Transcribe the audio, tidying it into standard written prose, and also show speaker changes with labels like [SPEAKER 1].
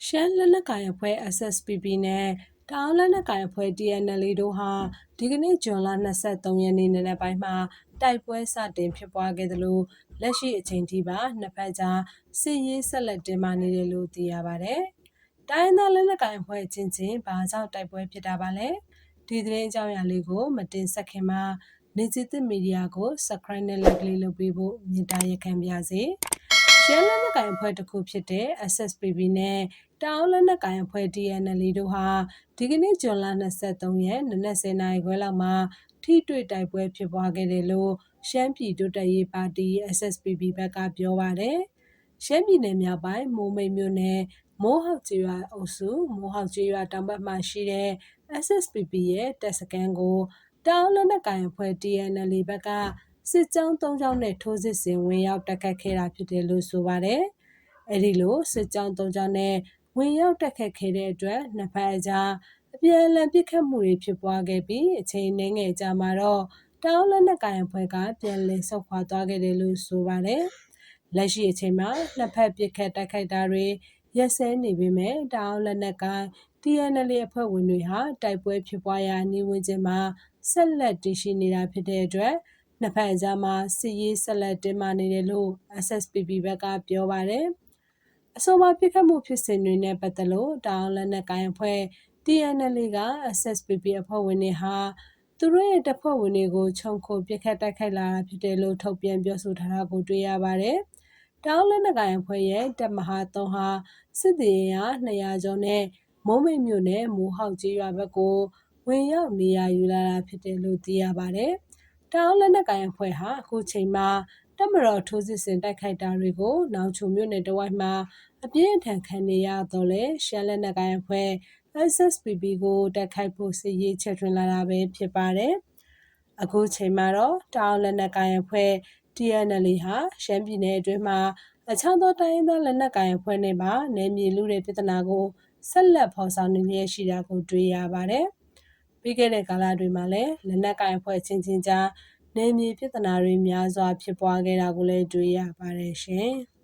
[SPEAKER 1] ရှမ်းလက်နက်ကိုင်အဖွဲ့ SSPP နဲ့တအောင်းလက်နက်ကိုင်အဖွဲ့ TNLA တို့ဟာဒီကနေ့ဇွန်လ23ရက်နေ့နံနက်ပိုင်းမှာတိုက်ပွဲစတင်ဖြစ်ပွားခဲ့သလိုလက်ရှိအချိန်ထိပါနှစ်ဖက်ကြားစစ်ရေးဆက်လက်တင်မာနေတယ်လို့သိရပါတယ်။တိုင်းသားလက်နက်ကိုင်အဖွဲ့ချင်းဘာကြောင့်တိုက်ပွဲဖြစ်တာပါလဲ။ဒီသတင်းအကြောင်းအရာလေးကိုမတင်ဆက်ခင်မှာနေจิตမီဒီယာကို Subscribe နဲ့ Like လေးလုပ်ပေးဖို့မြင်တာရက်ခံပါရစေ။ရှမ်းလက်နက်ကိုင်အဖွဲ့တစ်ခုဖြစ်တဲ့ SSPP နဲ့တအောင်းလက်နက်ကိုင်အဖွဲ့ TNLA တို့ဟာဒီကနေ့ဇွန်လ23ရက်နနက်10:00နာရီခွဲလောက်မှာထိတွေ့တိုက်ပွဲဖြစ်ပွားခဲ့တယ်လို့ရှမ်းပြည်တိုးတက်ရေးပါတီ SSPP ဘက်ကပြောပါတယ်။ရှမ်းပြည်နယ်မြောက်ပိုင်းမိုးမိတ်မြို့နယ်မိုးဟောက်ကျေးရွာအုပ်စုမိုးဟောက်ကျေးရွာတောင်ဘက်မှာရှိတဲ့ SSPP ရဲ့တပ်စခန်းကိုတအောင်းလက်နက်ကိုင်အဖွဲ့ TNLA ဘက်ကစစ်ကြောင်း3ကြောင်းနဲ့ထိုးစစ်ဆင်ဝင်ရောက်တိုက်ခတ်ခဲ့တာဖြစ်တယ်လို့ဆိုပါတယ်။အဲဒီလိုစစ်ကြောင်း3ကြောင်းနဲ့ဝင်ရောက်တိုက်ခတ်ခဲ့တဲ့အတွက်နှစ်ဖက်အကြားအပြန်အလှန်ပစ်ခတ်မှုတွေဖြစ်ပွားခဲ့ပြီးအချိန်နှင်းငယ်ကြာမှာတော့တအောင်းလက်နက်ကိုင်အဖွဲ့ကပြန်လည်ဆုတ်ခွာသွားခဲ့တယ်လို့ဆိုပါတယ်။လက်ရှိအချိန်မှာနှစ်ဖက်ပစ်ခတ်တိုက်ခိုက်တာတွေရက်စဲနေပေမဲ့တအောင်းလက်နက်ကိုင် TNLA အဖွဲ့ဝင်တွေဟာတိုက်ပွဲဖြစ်ပွားရာနေဝင်ခြင်းမှာဆက်လက်တည်ရှိနေတာဖြစ်တဲ့အတွက်နှစ်ဖက်အကြားမှာစစ်ရေးဆက်လက်တင်မာနေတယ်လို့ SSPP ဘက်ကပြောပါတယ်။အဆိုပါပြစ်ခတ်မှုဖြစ်စဉ်တွေနဲ့ပတ်သက်လို့တအောင်းလက်နက်ကိုင်အဖွဲ့ TNLA က SSPP အဖွဲ့ဝင်တွေဟာသူတို့ရဲ့တပ်ဖွဲ့ဝင်တွေကိုခြုံခိုပြစ်ခတ်တိုက်ခိုက်လာတာဖြစ်တယ်လို့ထုတ်ပြန်ပြောဆိုထားတာကိုတွေ့ရပါတယ်။တအောင်းလက်နက်ကိုင်အဖွဲ့ရဲ့တပ်မဟာ3ဟာစစ်သည်ရာ200ကျော်နဲ့မိုးမိတ်မြို့နယ်မိုးဟောက်ကျေးရွာဘက်ကိုဝင်ရောက်နေရာယူလာတာဖြစ်တယ်လို့သိရပါတယ်။တအောင်းလက်နက်ကိုင်အဖွဲ့ဟာအခုချိန်မှာတပ်မတော်ထိုးစစ်ဆင်တိုက်ခိုက်တာတွေကိုနောင်ချိုမြို့နယ်တဝိုက်မှာအပြင်းအထန်ခံနေရတော့လဲရှမ်းလက်နက်ကိုင်အဖွဲ့ SSPP ကိုတိုက်ခိုက်ဖို့စစ်ရေးချက်ထွင်လာတာပဲဖြစ်ပါတယ်။အခုချိန်မှာတော့တအောင်းလက်နက်ကိုင်အဖွဲ့ TNLA ဟာရှမ်းပြည်နယ်အတွင်းမှာအခြားသောတိုင်းရင်းသားလက်နက်ကိုင်အဖွဲ့နဲ့ပါနယ်မြေလူတဲ့ပြဿနာကိုဆက်လက်ဖော်ဆောင်နေလျက်ရှိတာကိုတွေ့ရပါတယ်။ပြီးခဲ့တဲ့ကာလတွေမှာလည်းလက်နက်ကိုင်အဖွဲ့ချင်းကြားနယ်မြေပြဿနာတွေများစွာဖြစ်ပွားခဲ့တာကိုလည်းတွေ့ရပါတယ်ရှင်။